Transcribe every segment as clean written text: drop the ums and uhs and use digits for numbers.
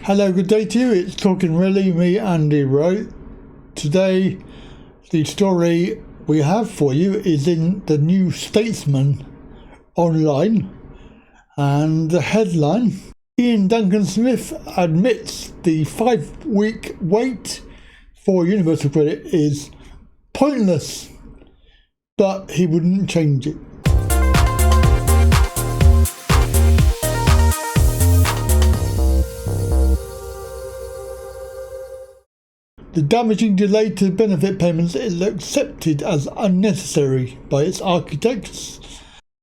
Hello, good day to you. It's Talkin really, me, Andy Wright. Today, the story we have for you is in the New Statesman online, and the headline: Ian Duncan Smith admits the 5-week wait for universal credit is pointless, but he wouldn't change it. The damaging delay to benefit payments is accepted as unnecessary by its architects,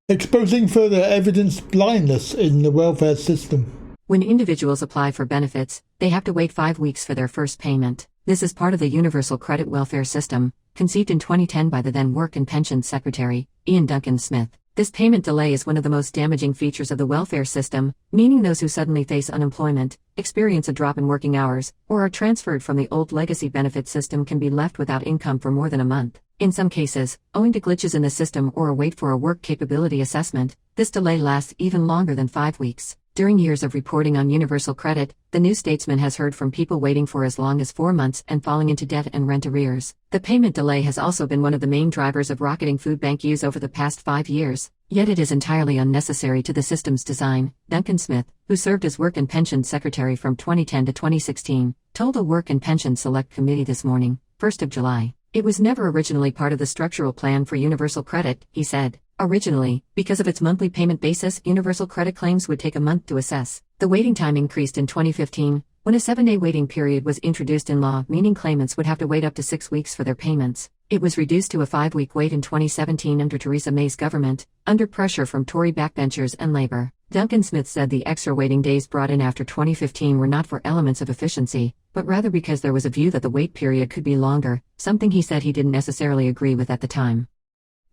exposing further evidence blindness in the welfare system. When individuals apply for benefits, they have to wait 5 weeks for their first payment. This is part of the Universal Credit Welfare System, conceived in 2010 by the then Work and Pensions Secretary, Ian Duncan Smith. This payment delay is one of the most damaging features of the welfare system, meaning those who suddenly face unemployment, experience a drop in working hours, or are transferred from the old legacy benefit system can be left without income for more than a month. In some cases, owing to glitches in the system or a wait for a work capability assessment, this delay lasts even longer than 5 weeks. During years of reporting on universal credit, the New Statesman has heard from people waiting for as long as 4 months and falling into debt and rent arrears. The payment delay has also been one of the main drivers of rocketing food bank use over the past 5 years, yet it is entirely unnecessary to the system's design. Duncan Smith, who served as Work and Pensions Secretary from 2010 to 2016, told a Work and Pensions Select Committee this morning, 1st of July. It was never originally part of the structural plan for universal credit, he said. Originally, because of its monthly payment basis, universal credit claims would take a month to assess. The waiting time increased in 2015, when a 7-day waiting period was introduced in law, meaning claimants would have to wait up to 6 weeks for their payments. It was reduced to a 5-week wait in 2017 under Theresa May's government, under pressure from Tory backbenchers and Labour. Duncan Smith said the extra waiting days brought in after 2015 were not for elements of efficiency, but rather because there was a view that the wait period could be longer, something he said he didn't necessarily agree with at the time.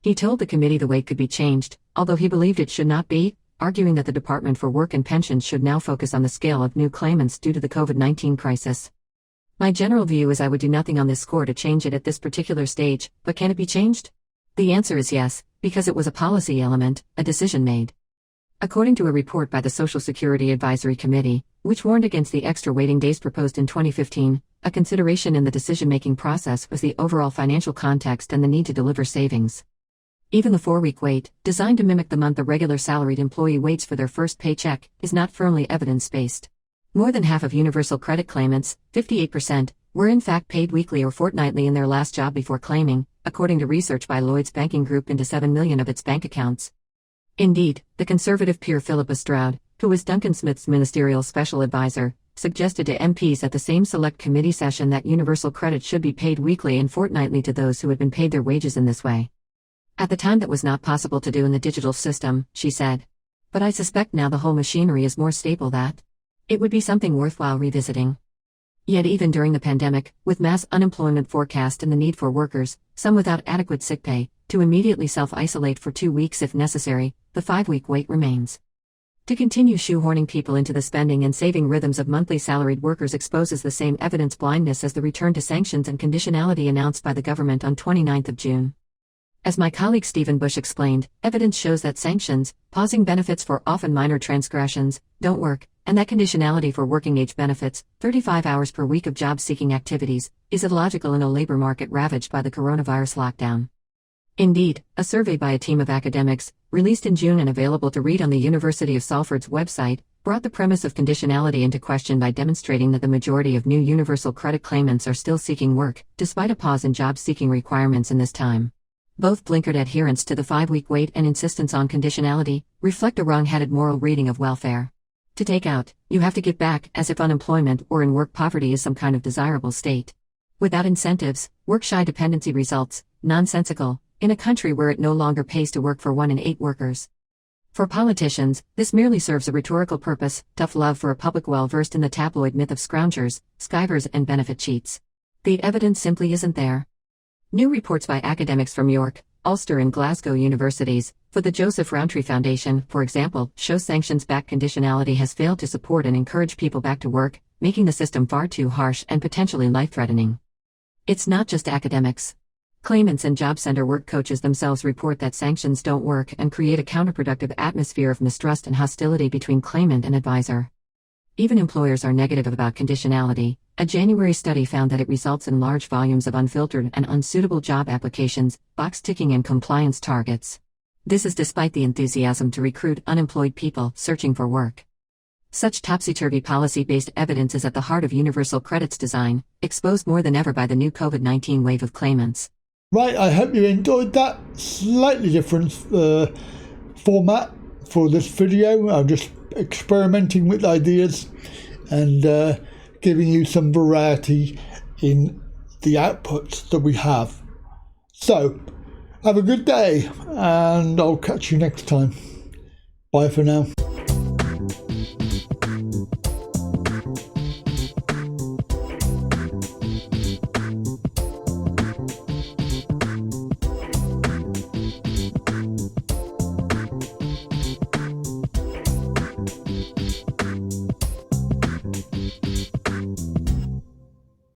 He told the committee the wait could be changed, although he believed it should not be, arguing that the Department for Work and Pensions should now focus on the scale of new claimants due to the COVID-19 crisis. My general view is I would do nothing on this score to change it at this particular stage, but can it be changed? The answer is yes, because it was a policy element, a decision made. According to a report by the Social Security Advisory Committee, which warned against the extra waiting days proposed in 2015, a consideration in the decision-making process was the overall financial context and the need to deliver savings. Even the 4-week wait, designed to mimic the month a regular salaried employee waits for their first paycheck, is not firmly evidence-based. More than half of universal credit claimants, 58%, were in fact paid weekly or fortnightly in their last job before claiming, according to research by Lloyds Banking Group into 7 million of its bank accounts. Indeed, the conservative peer Philippa Stroud, who was Duncan Smith's ministerial special advisor, suggested to MPs at the same select committee session that universal credit should be paid weekly and fortnightly to those who had been paid their wages in this way. At the time that was not possible to do in the digital system, she said. But I suspect now the whole machinery is more stable that it would be something worthwhile revisiting. Yet even during the pandemic, with mass unemployment forecast and the need for workers, some without adequate sick pay, to immediately self-isolate for 2 weeks if necessary, the 5-week wait remains. To continue shoehorning people into the spending and saving rhythms of monthly salaried workers exposes the same evidence blindness as the return to sanctions and conditionality announced by the government on 29 June. As my colleague Stephen Bush explained, evidence shows that sanctions, pausing benefits for often minor transgressions, don't work, and that conditionality for working-age benefits, 35 hours per week of job-seeking activities, is illogical in a labor market ravaged by the coronavirus lockdown. Indeed, a survey by a team of academics, released in June and available to read on the University of Salford's website, brought the premise of conditionality into question by demonstrating that the majority of new universal credit claimants are still seeking work, despite a pause in job-seeking requirements in this time. Both blinkered adherence to the 5-week wait and insistence on conditionality reflect a wrong-headed moral reading of welfare. To take out, you have to give back, as if unemployment or in work poverty is some kind of desirable state. Without incentives, work-shy dependency results, nonsensical, in a country where it no longer pays to work for 1 in 8 workers. For politicians, this merely serves a rhetorical purpose, tough love for a public well-versed in the tabloid myth of scroungers, skivers and benefit cheats. The evidence simply isn't there. New reports by academics from York, Ulster and Glasgow universities, for the Joseph Rowntree Foundation, for example, show sanctions-backed conditionality has failed to support and encourage people back to work, making the system far too harsh and potentially life-threatening. It's not just academics. Claimants and job center work coaches themselves report that sanctions don't work and create a counterproductive atmosphere of mistrust and hostility between claimant and advisor. Even employers are negative about conditionality. A January study found that it results in large volumes of unfiltered and unsuitable job applications, box ticking, and compliance targets. This is despite the enthusiasm to recruit unemployed people searching for work. Such topsy-turvy policy-based evidence is at the heart of universal credit's design, exposed more than ever by the new COVID-19 wave of claimants. Right, I hope you enjoyed that slightly different format for this video. I'm just experimenting with ideas and giving you some variety in the outputs that we have. So, have a good day, and I'll catch you next time. Bye for now.